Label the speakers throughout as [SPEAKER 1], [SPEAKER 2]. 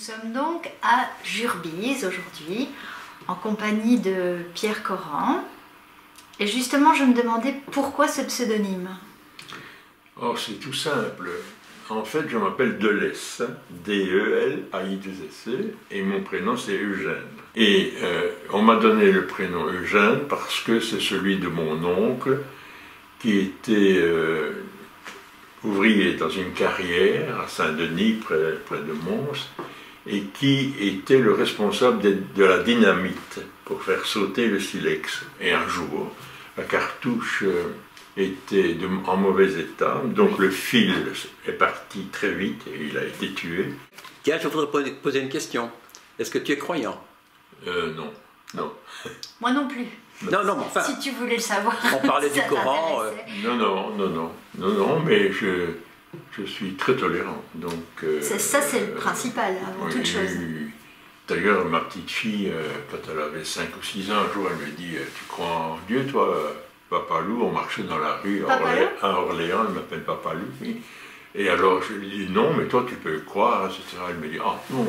[SPEAKER 1] sommes donc à Jurbise aujourd'hui, en compagnie de Pierre Coran. Et justement, je me demandais pourquoi ce pseudonyme.
[SPEAKER 2] Oh, c'est tout simple. En fait, je m'appelle Delesse, D-E-L-A-I-2-S-E, et mon prénom c'est Eugène. Et on m'a donné le prénom Eugène parce que c'est celui de mon oncle qui était ouvrier dans une carrière à Saint-Denis, près de Mons, et qui était le responsable de la dynamite pour faire sauter le silex. Et un jour, la cartouche était en mauvais état, donc le fil est parti très vite et il a été tué.
[SPEAKER 3] Tiens, je voudrais poser une question. Est-ce que tu es croyant?
[SPEAKER 2] Non, non.
[SPEAKER 1] Moi non plus.
[SPEAKER 3] Non, non, mais enfin...
[SPEAKER 1] Si tu voulais le savoir.
[SPEAKER 3] On parlait du Coran.
[SPEAKER 2] Non, mais je suis très tolérant. Donc.
[SPEAKER 1] Ça, c'est le principal, avant toute chose.
[SPEAKER 2] D'ailleurs, ma petite fille, quand elle avait 5 ou 6 ans, un jour, elle me dit « Tu crois en Dieu, toi, Papa Loup ?» On marchait dans la rue à Orléans, elle m'appelle Papa Loup. Oui. Et alors, je lui dis « Non, mais toi, tu peux croire, etc. » Elle me dit « Ah, non.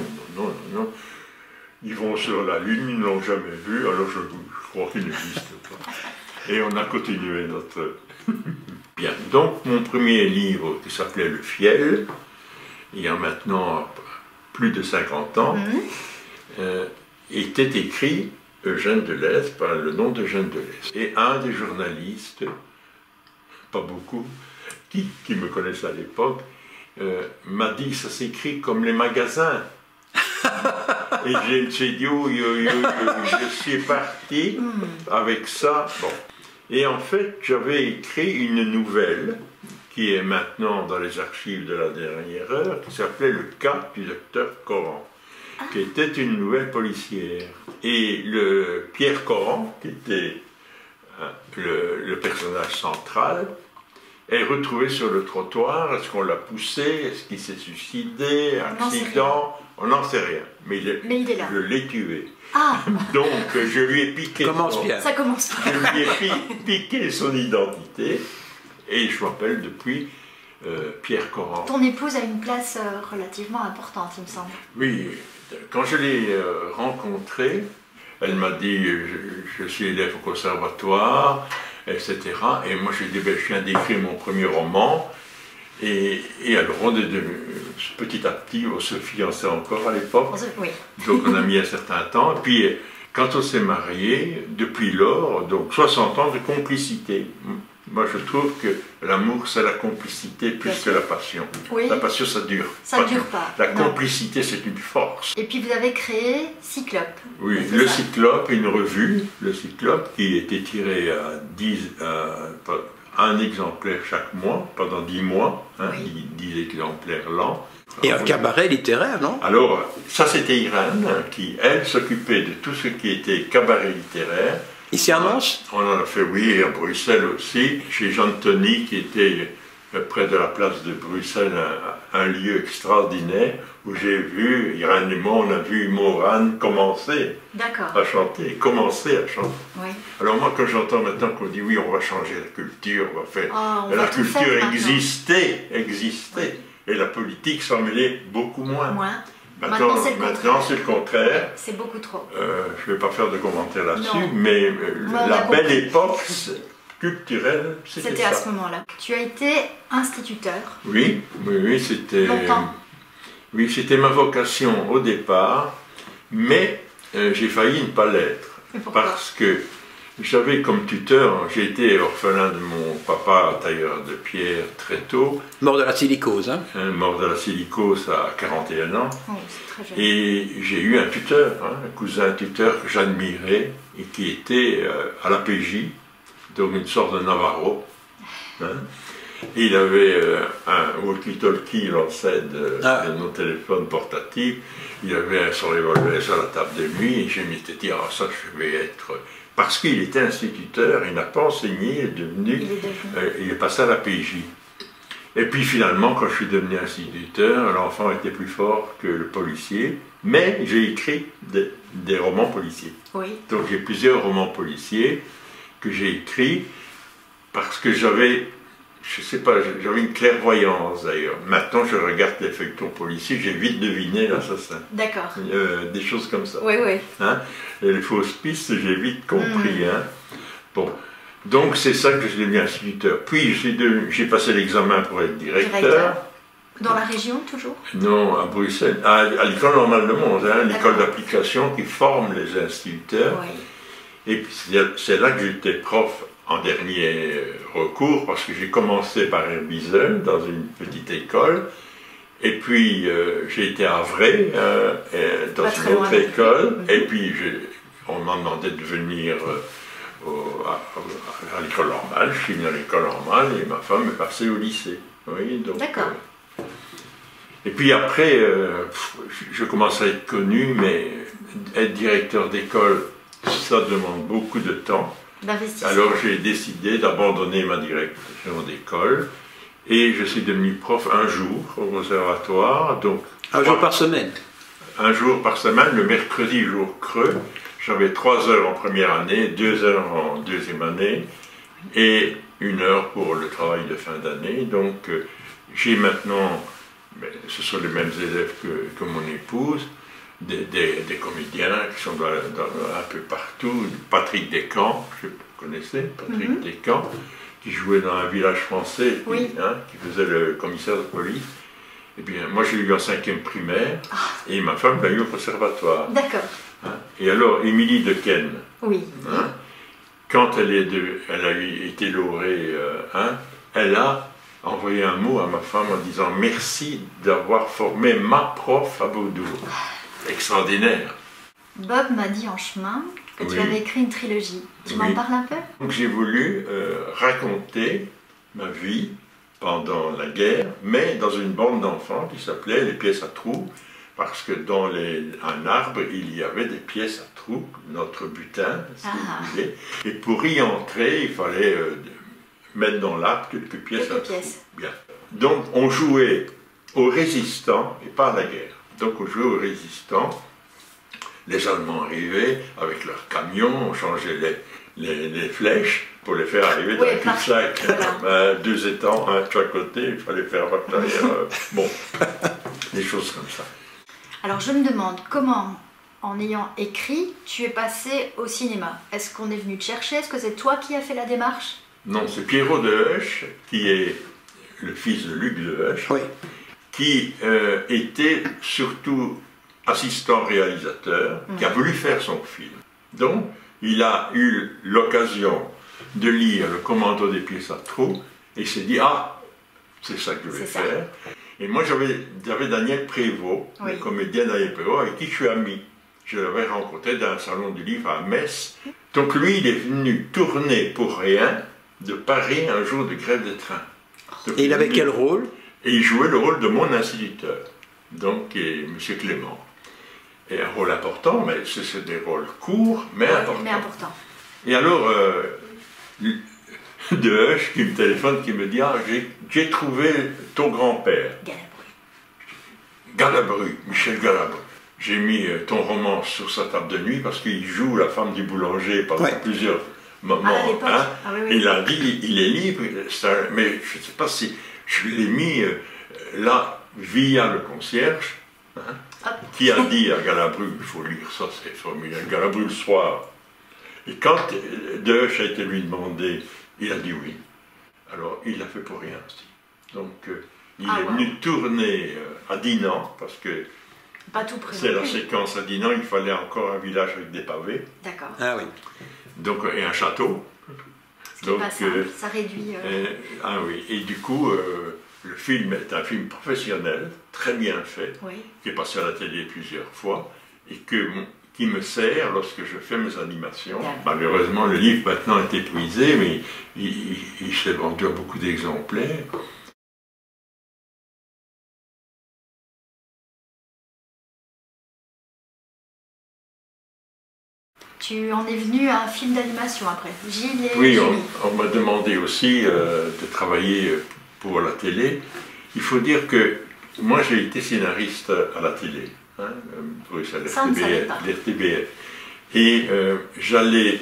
[SPEAKER 2] Ils vont sur la Lune, ils ne l'ont jamais vu, alors je crois qu'il n'existe pas. » Et on a continué notre... Bien. Donc, mon premier livre, qui s'appelait Le Fiel, il y a maintenant plus de 50 ans, était écrit Eugène Delesse, par le nom d'Eugène Delesse. Et un des journalistes, pas beaucoup, qui me connaissait à l'époque, m'a dit « Ça s'écrit comme les magasins ». Et j'ai dit « je suis parti avec ça ». Bon. Et en fait, j'avais écrit une nouvelle qui est maintenant dans les archives de la dernière heure, qui s'appelait Le cas du docteur Coran, qui était une nouvelle policière. Et le Pierre Coran, qui était le personnage central, est retrouvé sur le trottoir. Est-ce qu'on l'a poussé? Est-ce qu'il s'est suicidé? Accident? On n'en sait rien. Mais il est là. Je l'ai tué.
[SPEAKER 1] Ah.
[SPEAKER 2] Donc je lui ai piqué.
[SPEAKER 1] Ça commence bien.
[SPEAKER 2] Je lui ai piqué son identité et je m'appelle depuis Pierre Coran.
[SPEAKER 1] Ton épouse a une place relativement importante, il me semble.
[SPEAKER 2] Oui, quand je l'ai rencontrée, elle m'a dit je suis élève au conservatoire, etc. Et moi je lui ai dit je viens d'écrire mon premier roman. Et alors, on est petit à petit, on se fiançait encore à l'époque,
[SPEAKER 1] oui.
[SPEAKER 2] Donc on a mis un certain temps. Et puis, quand on s'est mariés, depuis lors, donc 60 ans de complicité. Moi, je trouve que l'amour, c'est la complicité plus que la passion.
[SPEAKER 1] Oui.
[SPEAKER 2] La passion, ça dure.
[SPEAKER 1] Ça ne dure pas.
[SPEAKER 2] La complicité, c'est une force.
[SPEAKER 1] Et puis, vous avez créé Cyclope.
[SPEAKER 2] Oui, le Cyclope, une revue, le Cyclope, qui était tiré à un exemplaire chaque mois, pendant 10 mois, 10 exemplaires l'an.
[SPEAKER 3] Et un cabaret littéraire, non?
[SPEAKER 2] Alors, ça c'était Irène, qui, elle, s'occupait de tout ce qui était cabaret littéraire.
[SPEAKER 3] Ici à Mons?
[SPEAKER 2] On en a fait, oui, à Bruxelles aussi, chez Jean Tony, qui était près de la place de Bruxelles, un lieu extraordinaire, où j'ai vu, Irène et moi, on a vu Morane commencer à chanter,
[SPEAKER 1] Oui.
[SPEAKER 2] Alors moi, quand j'entends maintenant qu'on dit oui, on va changer la culture, on va faire... la culture existait, et la politique s'en mêlait beaucoup moins. Maintenant c'est le contraire.
[SPEAKER 1] C'est beaucoup trop.
[SPEAKER 2] Je ne vais pas faire de commentaires là-dessus, mais la belle époque culturelle, c'était ça.
[SPEAKER 1] C'était à ce moment-là. Tu as été instituteur.
[SPEAKER 2] Oui, c'était...
[SPEAKER 1] Longtemps.
[SPEAKER 2] Oui, c'était ma vocation au départ, mais j'ai failli ne pas l'être. Parce que j'avais comme tuteur, j'ai été orphelin de mon papa, tailleur de pierre, très tôt.
[SPEAKER 3] Mort de la silicose, hein?
[SPEAKER 2] Mort de la silicose à 41 ans.
[SPEAKER 1] Oh, c'est très jeune.
[SPEAKER 2] Et j'ai eu un tuteur, un cousin tuteur que j'admirais, et qui était à la PJ, donc une sorte de Navarro. Et il avait un walkie-talkie, l'ancêtre de nos téléphones portatifs. Il avait son revolver sur la table de nuit et je m'étais dit, ah ça je vais être... Parce qu'il était instituteur, il n'a pas enseigné, il est passé à la PJ. Et puis finalement, quand je suis devenu instituteur, l'enfant était plus fort que le policier, mais j'ai écrit des romans policiers.
[SPEAKER 1] Oui.
[SPEAKER 2] Donc j'ai plusieurs romans policiers que j'ai écrits parce que j'avais je sais pas, j'avais une clairvoyance d'ailleurs. Maintenant, je regarde les feuilletons policiers, j'ai vite deviné l'assassin.
[SPEAKER 1] D'accord.
[SPEAKER 2] Des choses comme ça.
[SPEAKER 1] Oui, oui.
[SPEAKER 2] Hein? Et les fausses pistes, j'ai vite compris. Hein? Bon. Donc, c'est ça que je suis devenu instituteur. Puis, j'ai passé l'examen pour être directeur.
[SPEAKER 1] Dans la région, toujours?
[SPEAKER 2] Non, à Bruxelles, à l'école normale de Mons, hein, l'école d'application qui forme les instituteurs.
[SPEAKER 1] Oui.
[SPEAKER 2] Et puis, c'est là que j'étais prof en dernier recours, parce que j'ai commencé par Herbisel, dans une petite école, et puis j'ai été à Avray, dans une autre école, et puis on m'a demandé de venir à l'école normale. Je suis venu à l'école normale, et ma femme est passée au lycée. Oui, donc,
[SPEAKER 1] d'accord.
[SPEAKER 2] Et puis après, je commence à être connu, mais être directeur d'école, ça demande beaucoup de temps. Alors j'ai décidé d'abandonner ma direction d'école et je suis devenu prof un jour au conservatoire. Donc,
[SPEAKER 3] un jour par semaine?
[SPEAKER 2] Un jour par semaine, le mercredi, jour creux. J'avais 3 heures en première année, 2 heures en deuxième année et 1 heure pour le travail de fin d'année. Donc j'ai maintenant, ce sont les mêmes élèves que mon épouse, des comédiens qui sont un peu partout. Patrick Descamps, je connaissais, Patrick Descamps, qui jouait dans un village français, qui faisait le commissaire de police. Et bien, moi, je l'ai eu en 5e primaire, et ma femme l'a eu au conservatoire.
[SPEAKER 1] D'accord.
[SPEAKER 2] Hein? Et alors, Émilie Dequesne, quand elle a été laurée, elle a envoyé un mot à ma femme en disant « Merci d'avoir formé ma prof à Beaudour ». Extraordinaire.
[SPEAKER 1] Bob m'a dit en chemin que tu avais écrit une trilogie. Tu m'en parles un peu?
[SPEAKER 2] Donc j'ai voulu raconter ma vie pendant la guerre, mais dans une bande d'enfants qui s'appelait Les pièces à trous, parce que dans un arbre, il y avait des pièces à trous, notre butin, si vous voulez. Et pour y entrer, il fallait mettre dans l'arbre quelques pièces à trous. Bien. Donc on jouait aux résistants et pas à la guerre. Donc on jouait aux résistants, les Allemands arrivaient avec leurs camions, on changeait les flèches pour les faire arriver dans un cul-de-sac. Voilà. 2 étangs, un de chaque côté, il fallait faire votre arrière. Bon, des choses comme ça.
[SPEAKER 1] Alors je me demande comment, en ayant écrit, tu es passé au cinéma. Est-ce qu'on est venu te chercher? Est-ce que c'est toi qui as fait la démarche?
[SPEAKER 2] Non, c'est Pierrot de Huche, qui est le fils de Luc de Huche. Oui. Qui était surtout assistant réalisateur, qui a voulu faire son film. Donc, il a eu l'occasion de lire Le Commando des pièces à trous, et il s'est dit « Ah, c'est ça que je vais faire ». Et moi, j'avais Daniel Prévost, le comédien Daniel Prévost, avec qui je suis ami. Je l'avais rencontré dans un salon du livre à Metz. Donc lui, il est venu tourner pour rien de Paris un jour de grève de train. Donc,
[SPEAKER 3] et il avait quel rôle?
[SPEAKER 2] Et il jouait le rôle de mon instituteur, donc M. Clément. Et un rôle important, mais c'est des rôles courts, mais importants. Et alors, de Huche qui me téléphone, qui me dit « Ah, j'ai trouvé ton grand-père. » Galabru, Michel Galabru. J'ai mis ton roman sur sa table de nuit parce qu'il joue la femme du boulanger pendant plusieurs moments. Il a dit « Il est libre, mais je ne sais pas si... » Je l'ai mis là, via le concierge, qui a dit à Galabru, il faut lire ça, c'est formidable, Galabru le soir. Et quand Deche a été lui demandé, il a dit oui. Alors, il l'a fait pour rien aussi. Donc, il est venu tourner à Dinan, parce que c'est la séquence à Dinan, il fallait encore un village avec des pavés.
[SPEAKER 1] D'accord.
[SPEAKER 3] Ah oui.
[SPEAKER 2] Donc, et un château.
[SPEAKER 1] Donc, pas simple, ça réduit...
[SPEAKER 2] ah oui, et du coup, le film est un film professionnel, très bien fait, qui est passé à la télé plusieurs fois, et qui me sert lorsque je fais mes animations. Malheureusement, le livre maintenant est épuisé, mais il s'est vendu à beaucoup d'exemplaires.
[SPEAKER 1] Tu en es venu à un film d'animation après, Gilles et
[SPEAKER 2] Oui,
[SPEAKER 1] Jimmy.
[SPEAKER 2] on m'a demandé aussi de travailler pour la télé. Il faut dire que moi j'ai été scénariste à la télé, Bruxelles, l'RTBF. Et j'allais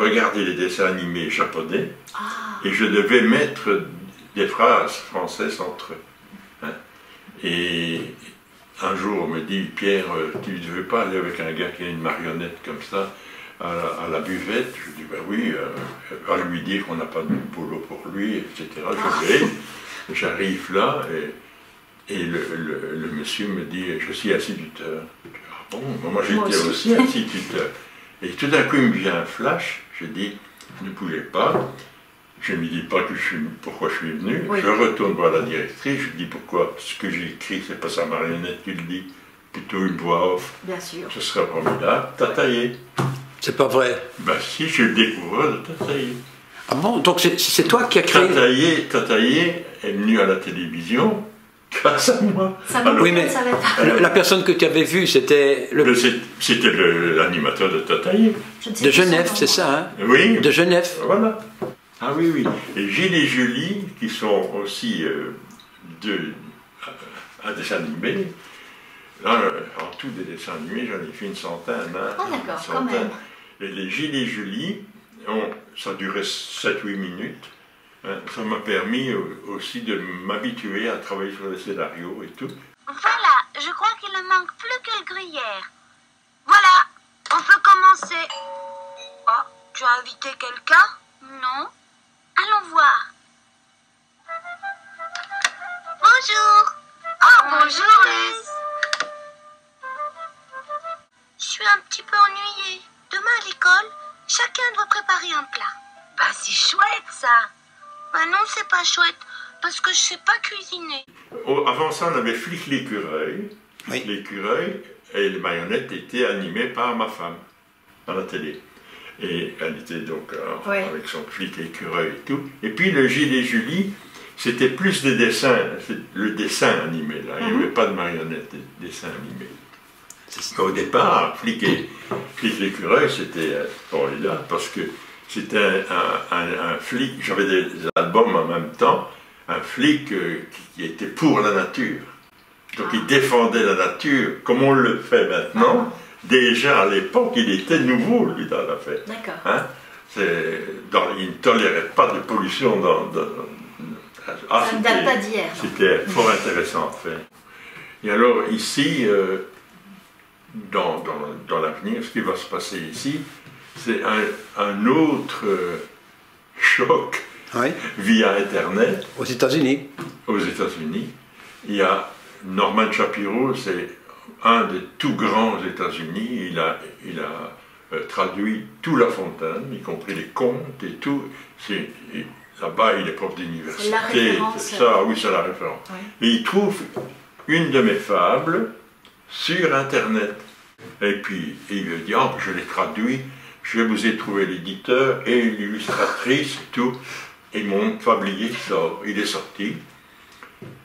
[SPEAKER 2] regarder les dessins animés japonais
[SPEAKER 1] Ah,
[SPEAKER 2] et je devais mettre des phrases françaises entre eux. Hein. Et un jour, on me dit, Pierre, tu ne veux pas aller avec un gars qui a une marionnette comme ça à la buvette? Je dis, ben oui, va lui dire qu'on n'a pas de boulot pour lui, etc. Je vais, j'arrive là, et le monsieur me dit, je suis instituteur. Je dis, ah bon, moi j'étais aussi instituteur. Et tout d'un coup, il me vient un flash, je dis, ne bougez pas. Je ne lui dis pas pourquoi je suis venu.
[SPEAKER 1] Oui.
[SPEAKER 2] Je retourne voir la directrice, je dis pourquoi ce que j'ai écrit, c'est pas sa marionnette qui le dit, plutôt une voix off.
[SPEAKER 1] bien sûr.
[SPEAKER 2] Ce serait formidable. Tataillé.
[SPEAKER 3] C'est pas vrai.
[SPEAKER 2] Ben si, je suis le découvreur de Tataillé.
[SPEAKER 3] Ah bon? Donc c'est toi qui as créé...
[SPEAKER 2] Tataillé est venu à la télévision grâce à moi.
[SPEAKER 1] Ça non
[SPEAKER 3] Oui,
[SPEAKER 1] plus,
[SPEAKER 3] mais
[SPEAKER 1] on ne savait pas.
[SPEAKER 3] la personne que tu avais vue, c'était
[SPEAKER 2] Ben, c'était l'animateur de Tataillé.
[SPEAKER 1] Je ne sais
[SPEAKER 3] de
[SPEAKER 1] plus son
[SPEAKER 3] Genève,
[SPEAKER 1] nom.
[SPEAKER 3] c'est ça, hein?
[SPEAKER 2] Oui.
[SPEAKER 3] De Genève.
[SPEAKER 2] Voilà. Ah oui, oui. Et Gilles et Julie, qui sont aussi un dessin animé. Là, en tout des dessins animés, j'en ai fait une centaine. Hein,
[SPEAKER 1] Ah d'accord,
[SPEAKER 2] une
[SPEAKER 1] quand
[SPEAKER 2] centaine.
[SPEAKER 1] même.
[SPEAKER 2] Et les Gilles et Julie, ça durait 7-8 minutes. Hein, ça m'a permis aussi de m'habituer à travailler sur les scénarios et tout.
[SPEAKER 4] Voilà, je crois qu'il ne manque plus que le gruyère. Voilà, on peut commencer. Oh, tu as invité quelqu'un? Non. Allons voir. Bonjour. Oh, bonjour, Liz. Je suis un petit peu ennuyée. Demain à l'école, chacun doit préparer un plat. Bah, c'est chouette, ça. Bah non, c'est pas chouette, parce que je sais pas cuisiner.
[SPEAKER 2] Avant ça, on avait Flic l'écureuil. Flic
[SPEAKER 3] Oui.
[SPEAKER 2] l'écureuil, et les marionnettes étaient animées par ma femme, à la télé. Et elle était donc
[SPEAKER 1] Ouais.
[SPEAKER 2] avec son Flic l'écureuil et tout. Et puis le Gilles et Julie, c'était plus des dessins, le dessin animé, là. Il n'y avait pas de marionnettes, des dessins animés. Au départ, Flic l'écureuil, c'était formidable, parce que c'était un flic, j'avais des albums en même temps, un flic qui était pour la nature. Donc il défendait la nature, comme on le fait maintenant. Déjà à l'époque, il était nouveau, lui, dans l'affaire.
[SPEAKER 1] D'accord.
[SPEAKER 2] Hein? Il ne tolérait pas de pollution
[SPEAKER 1] Ça ne date pas d'hier. non.
[SPEAKER 2] C'était fort intéressant à faire. Et alors ici, dans l'avenir, ce qui va se passer ici, c'est un autre choc
[SPEAKER 3] Oui.
[SPEAKER 2] via Internet
[SPEAKER 3] Aux États-Unis.
[SPEAKER 2] aux États-Unis. Il y a Norman Shapiro, c'est un des tout grands aux États-Unis. Il a traduit tout La Fontaine, y compris les contes et tout. Là-bas, il est prof d'université.
[SPEAKER 1] C'est la référence.
[SPEAKER 2] Ça, oui, c'est la référence.
[SPEAKER 1] Oui.
[SPEAKER 2] Et il trouve une de mes fables sur Internet. Et puis, il me dit, oh, je l'ai traduit, je vous ai trouvé l'éditeur et l'illustratrice et tout. Et mon fablier sort, il est sorti.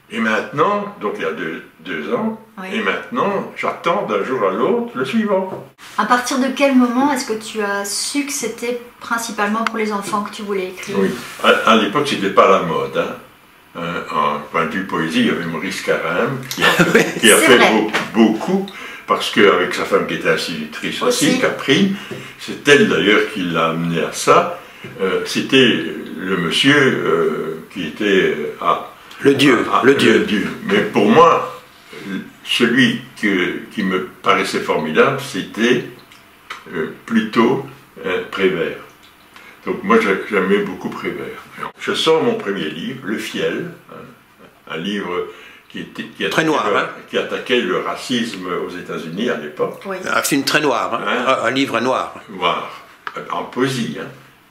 [SPEAKER 2] Et maintenant, donc il y a deux ans,
[SPEAKER 1] Oui.
[SPEAKER 2] et maintenant, j'attends d'un jour à l'autre le suivant.
[SPEAKER 1] À partir de quel moment est-ce que tu as su que c'était principalement pour les enfants que tu voulais écrire?
[SPEAKER 2] Oui. À l'époque, c'était pas la mode. Hein. En point de vue poésie, il y avait Maurice Carême qui a
[SPEAKER 1] C'est
[SPEAKER 2] fait
[SPEAKER 1] vrai.
[SPEAKER 2] beaucoup, parce qu'avec sa femme qui était institutrice aussi,
[SPEAKER 1] Aussi.
[SPEAKER 2] Catherine, c'est elle d'ailleurs qui l'a amené à ça. C'était le monsieur qui était
[SPEAKER 3] Le Dieu. le Dieu.
[SPEAKER 2] Mais pour moi, celui qui me paraissait formidable, c'était plutôt Prévert. Donc moi, j'aimais beaucoup Prévert. Je sors mon premier livre, Le Fiel, un livre
[SPEAKER 3] Très noir, hein.
[SPEAKER 2] qui attaquait le racisme aux États-Unis à l'époque.
[SPEAKER 1] Oui.
[SPEAKER 3] Un film très noir, hein.
[SPEAKER 2] Hein?
[SPEAKER 3] Un livre noir.
[SPEAKER 2] Voilà, en poésie, hein,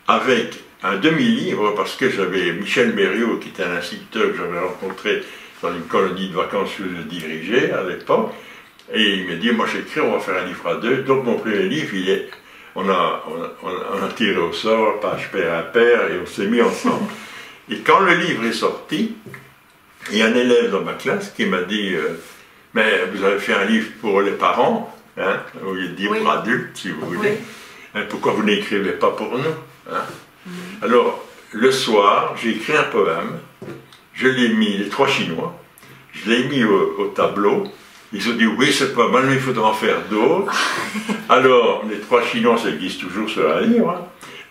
[SPEAKER 2] avec un demi-livre, parce que j'avais Michel Mériot, qui était un instituteur que j'avais rencontré dans une colonie de vacances que je dirigeais à l'époque, et il m'a dit, moi j'écris, on va faire un livre à deux. Donc mon premier livre, on a tiré au sort, page pair impair, et on s'est mis ensemble. Et quand le livre est sorti, il y a un élève dans ma classe qui m'a dit, mais vous avez fait un livre pour les parents, hein, au lieu de dire
[SPEAKER 1] Oui.
[SPEAKER 2] pour adultes, si vous voulez.
[SPEAKER 1] Oui.
[SPEAKER 2] Hein, pourquoi vous n'écrivez pas pour nous, hein? Alors, le soir, j'ai écrit un poème, je l'ai mis, les trois Chinois, je l'ai mis au tableau. Ils ont dit, oui, c'est pas mal, mais il faudra en faire d'autres. Alors, les trois Chinois, ça existe toujours sur un livre, hein.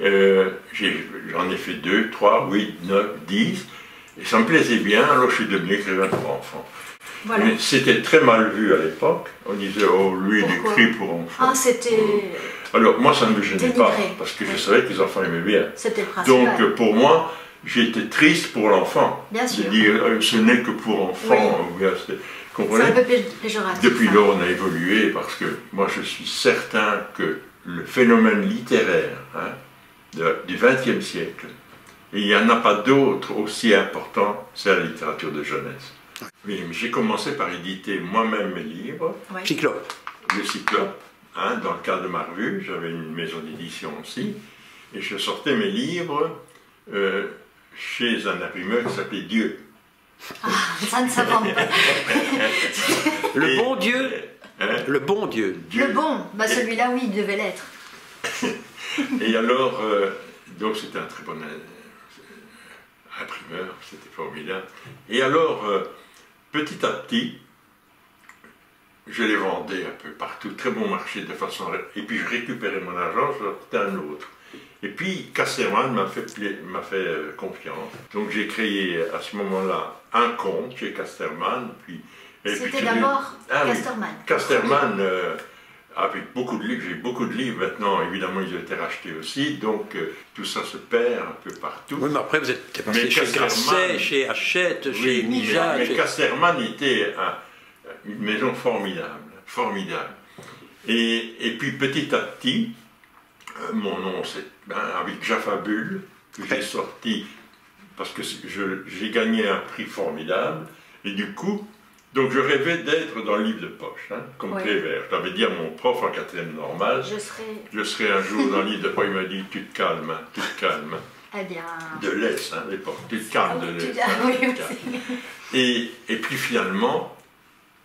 [SPEAKER 2] J'en ai fait 2, 3, 8, 9, 10. Et ça me plaisait bien, alors je suis devenu écrivain pour enfants.
[SPEAKER 1] Voilà.
[SPEAKER 2] Mais c'était très mal vu à l'époque. On disait, oh, lui, il écrit pour enfants.
[SPEAKER 1] Ah, c'était...
[SPEAKER 2] Alors, moi, ça ne me gênait pas,
[SPEAKER 1] dénigré.
[SPEAKER 2] parce que je savais que les enfants aimaient bien.
[SPEAKER 1] C'était le principal.
[SPEAKER 2] Donc, pour moi, j'étais triste pour l'enfant.
[SPEAKER 1] Bien sûr.
[SPEAKER 2] De dire, ce n'est que pour enfants.
[SPEAKER 1] Oui.
[SPEAKER 2] Vous
[SPEAKER 1] C'est un
[SPEAKER 2] comprenez?
[SPEAKER 1] peu péjoratif.
[SPEAKER 2] Depuis
[SPEAKER 1] hein.
[SPEAKER 2] lors, on a évolué, parce que moi, je suis certain que le phénomène littéraire du XXe siècle, et il n'y en a pas d'autre aussi important, c'est la littérature de jeunesse. Oui, mais j'ai commencé par éditer moi-même mes livres,
[SPEAKER 1] Oui.
[SPEAKER 3] Cyclope.
[SPEAKER 2] le Cyclope, dans le cadre de ma revue, j'avais une maison d'édition aussi, et je sortais mes livres chez un imprimeur qui s'appelait Dieu.
[SPEAKER 1] Ah, ça ne s'invente pas.
[SPEAKER 3] Le bon Dieu.
[SPEAKER 2] Hein,
[SPEAKER 3] Le bon Dieu.
[SPEAKER 2] Dieu.
[SPEAKER 1] Le bon, bah celui-là, oui, il devait l'être.
[SPEAKER 2] Et alors, donc c'était un très bon imprimeur, c'était formidable. Et alors, petit à petit, je les vendais un peu partout, très bon marché de façon... Et puis je récupérais mon argent, je sortais un autre. Et puis Casterman m'a fait confiance. Donc j'ai créé à ce moment-là un compte chez Casterman.
[SPEAKER 1] C'était d'abord Casterman.
[SPEAKER 2] Oui, Casterman, avec beaucoup de livres, j'ai beaucoup de livres maintenant, évidemment ils ont été rachetés aussi, donc tout ça se perd un peu partout.
[SPEAKER 3] Oui, mais après vous êtes passé
[SPEAKER 2] Mais
[SPEAKER 3] chez
[SPEAKER 2] Casterman-
[SPEAKER 3] Grasset, chez Hachette, chez
[SPEAKER 2] Oui,
[SPEAKER 3] Mijat.
[SPEAKER 2] mais
[SPEAKER 3] chez-
[SPEAKER 2] Casterman était une maison formidable, formidable. Et puis petit à petit, mon nom, c'est avec Jaffabule, que j'ai sorti, parce que j'ai gagné un prix formidable, et du coup, donc je rêvais d'être dans le livre de poche, comme
[SPEAKER 1] Oui.
[SPEAKER 2] Prévert. J'avais dit à mon prof en 4e normale, je serai un jour dans le livre de poche, il m'a dit, tu te calmes, tu te calmes.
[SPEAKER 1] Eh bien...
[SPEAKER 2] De l'Est, à l'époque, tu te calmes de l'Est.
[SPEAKER 1] Ah oui,
[SPEAKER 2] Tu te
[SPEAKER 1] oui.
[SPEAKER 2] calmes. Et puis finalement,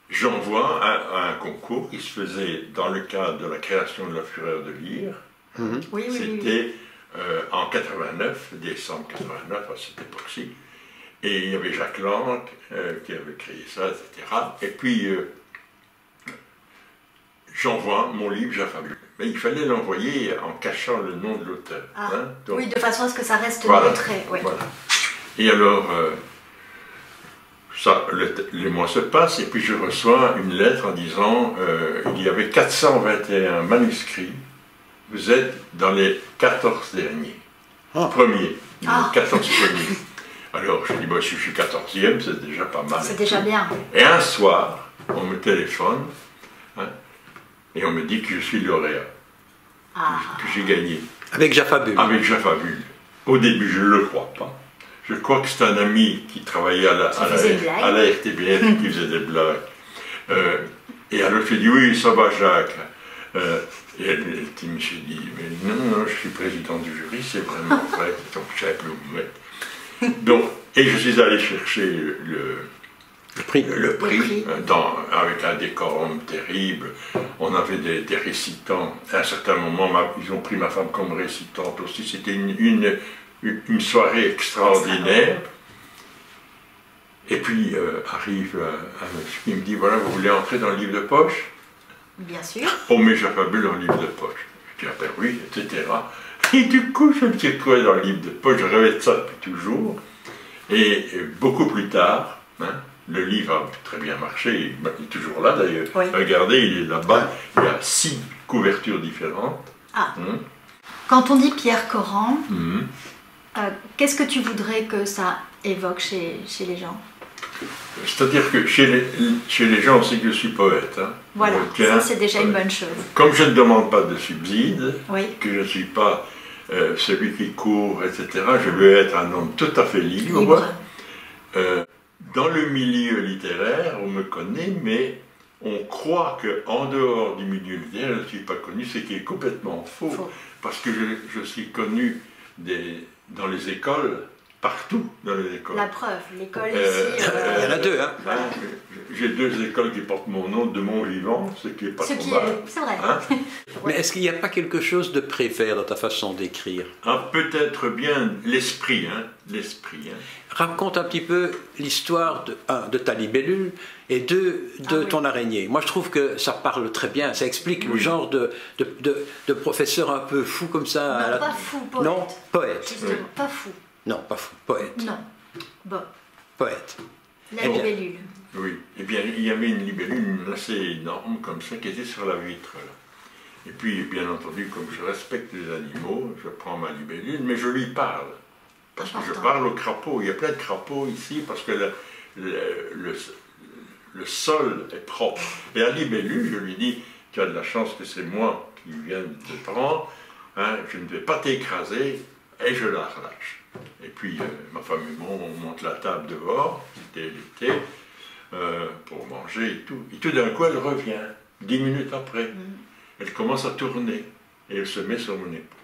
[SPEAKER 2] j'envoie un concours qui se faisait dans le cadre de la création de la Fureur de lire.
[SPEAKER 3] Mhm.
[SPEAKER 1] Oui, oui, oui.
[SPEAKER 2] C'était en 89, décembre 89, à cette époque-ci. Et il y avait Jacques Lang qui avait créé ça, etc. Et puis, j'envoie mon livre Jaffabule. Mais il fallait l'envoyer en cachant le nom de l'auteur.
[SPEAKER 1] Ah,
[SPEAKER 2] Donc,
[SPEAKER 1] oui, de façon à ce que ça reste
[SPEAKER 2] voilà,
[SPEAKER 1] retrait. Oui.
[SPEAKER 2] voilà. Et alors, les mois se passent, et puis je reçois une lettre en disant il y avait 421 manuscrits, vous êtes dans les 14 derniers. Premiers, les 14 premiers. Alors je dis, bah, si je suis 14e, c'est déjà pas mal.
[SPEAKER 1] C'est déjà bien.
[SPEAKER 2] Et un soir, on me téléphone, et on me dit que je suis lauréat, que j'ai gagné.
[SPEAKER 3] Avec Jaffabule.
[SPEAKER 2] Avec Jaffabule. Au début, je ne le crois pas. Je crois que c'est un ami qui travaillait à la RTBF, qui faisait des blagues. Et alors je lui ai dit, oui, ça va Jacques. Et elle me dit, mais non, je suis président du jury, c'est vraiment vrai. Donc je savais plus où me mettre. Donc, et je suis allé chercher le prix, avec un décorum terrible. On avait des récitants. À un certain moment, ils ont pris ma femme comme récitante aussi. C'était une soirée extraordinaire. Et puis arrive un monsieur qui me dit, voilà, vous voulez entrer dans le livre de poche?
[SPEAKER 1] Bien sûr.
[SPEAKER 2] On met Jaffabule dans le livre de poche. Je dis, ah ben oui, etc. Et du coup, je me suis retrouvé dans le livre de poche, je rêvais de ça depuis toujours. Et beaucoup plus tard, le livre a très bien marché, il est toujours là d'ailleurs.
[SPEAKER 1] Oui.
[SPEAKER 2] Regardez, il est là-bas, il y a 6 couvertures différentes.
[SPEAKER 1] Ah. Quand on dit Pierre Coran,
[SPEAKER 2] Mhm.
[SPEAKER 1] qu'est-ce que tu voudrais que ça évoque chez les gens?
[SPEAKER 2] C'est-à-dire que chez les gens, on sait que je suis poète.
[SPEAKER 1] Voilà, ça c'est déjà une bonne chose.
[SPEAKER 2] Comme je ne demande pas de subside,
[SPEAKER 1] Oui.
[SPEAKER 2] que je ne suis pas celui qui court, etc., je veux être un homme tout à fait libre.
[SPEAKER 1] Libre.
[SPEAKER 2] Dans le milieu littéraire, on me connaît, mais on croit qu'en dehors du milieu littéraire, je ne suis pas connu, ce qui est complètement faux. Parce que je suis connu dans les écoles, partout dans les écoles.
[SPEAKER 1] La preuve, l'école ici...
[SPEAKER 3] Il y en a deux, hein.
[SPEAKER 2] j'ai 2 écoles qui portent mon nom de mon vivant, ce qui est pas trop mal.
[SPEAKER 1] C'est vrai.
[SPEAKER 2] Hein?
[SPEAKER 3] Mais est-ce qu'il n'y a pas quelque chose de préféré dans ta façon d'écrire?
[SPEAKER 2] Ah, peut-être bien l'esprit, hein, l'esprit. Hein.
[SPEAKER 3] Raconte un petit peu l'histoire de ta libellule et de ton araignée. Moi, je trouve que ça parle très bien. Ça explique le genre de professeur un peu fou comme ça.
[SPEAKER 1] Non, pas fou, poète.
[SPEAKER 3] Non, poète.
[SPEAKER 1] Justement, pas fou.
[SPEAKER 3] Non, pas fou, poète.
[SPEAKER 1] Non. Bon,
[SPEAKER 3] Poète.
[SPEAKER 1] la
[SPEAKER 3] Eh bien.
[SPEAKER 1] libellule.
[SPEAKER 2] Oui. Eh bien, il y avait une libellule assez énorme, comme ça, qui était sur la vitre, là. Et puis, bien entendu, comme je respecte les animaux, je prends ma libellule, mais je lui parle. Parce que je parle aux crapauds. Il y a plein de crapauds ici, parce que le sol est propre. Et à la libellule, je lui dis, tu as de la chance que c'est moi qui viens de te prendre, hein, je ne vais pas t'écraser, et je la relâche. Et puis, ma femme et moi, on monte la table dehors, c'était l'été, pour manger et tout. Et tout d'un coup, elle revient, 10 minutes après. Elle commence à tourner, et elle se met sur mon épaule.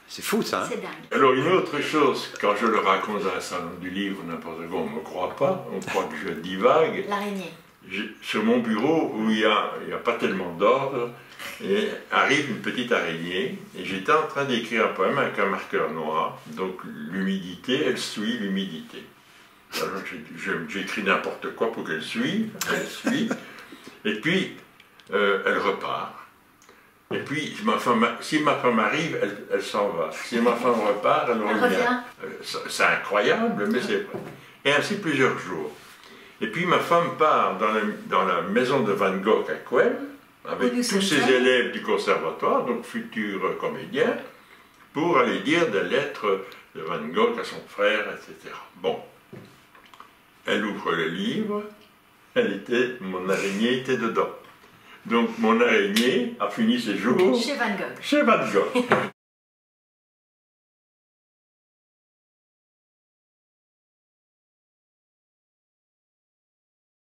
[SPEAKER 3] C'est fou, ça. Hein?
[SPEAKER 1] C'est dingue.
[SPEAKER 2] Alors, une autre chose, quand je le raconte dans un salon du livre, n'importe quoi, on ne me croit pas, on croit que je divague.
[SPEAKER 1] L'araignée.
[SPEAKER 2] Sur mon bureau, où il n'y a pas tellement d'ordre, et arrive une petite araignée, et j'étais en train d'écrire un poème avec un marqueur noir, donc l'humidité, elle suit l'humidité. Alors j'écris n'importe quoi pour qu'elle suive, elle suit, et puis elle repart. Et puis, si ma femme arrive, elle s'en va. Si ma femme repart, elle revient. C'est incroyable, mais c'est vrai. Et ainsi plusieurs jours. Et puis ma femme part dans la maison de Van Gogh à Couel, avec tous ses élèves du conservatoire, donc futurs comédiens, pour aller dire des lettres de Van Gogh à son frère, etc. Bon. Elle ouvre le livre, mon araignée était dedans. Donc mon araignée a fini ses jours
[SPEAKER 1] Chez Van Gogh.
[SPEAKER 2] chez Van Gogh.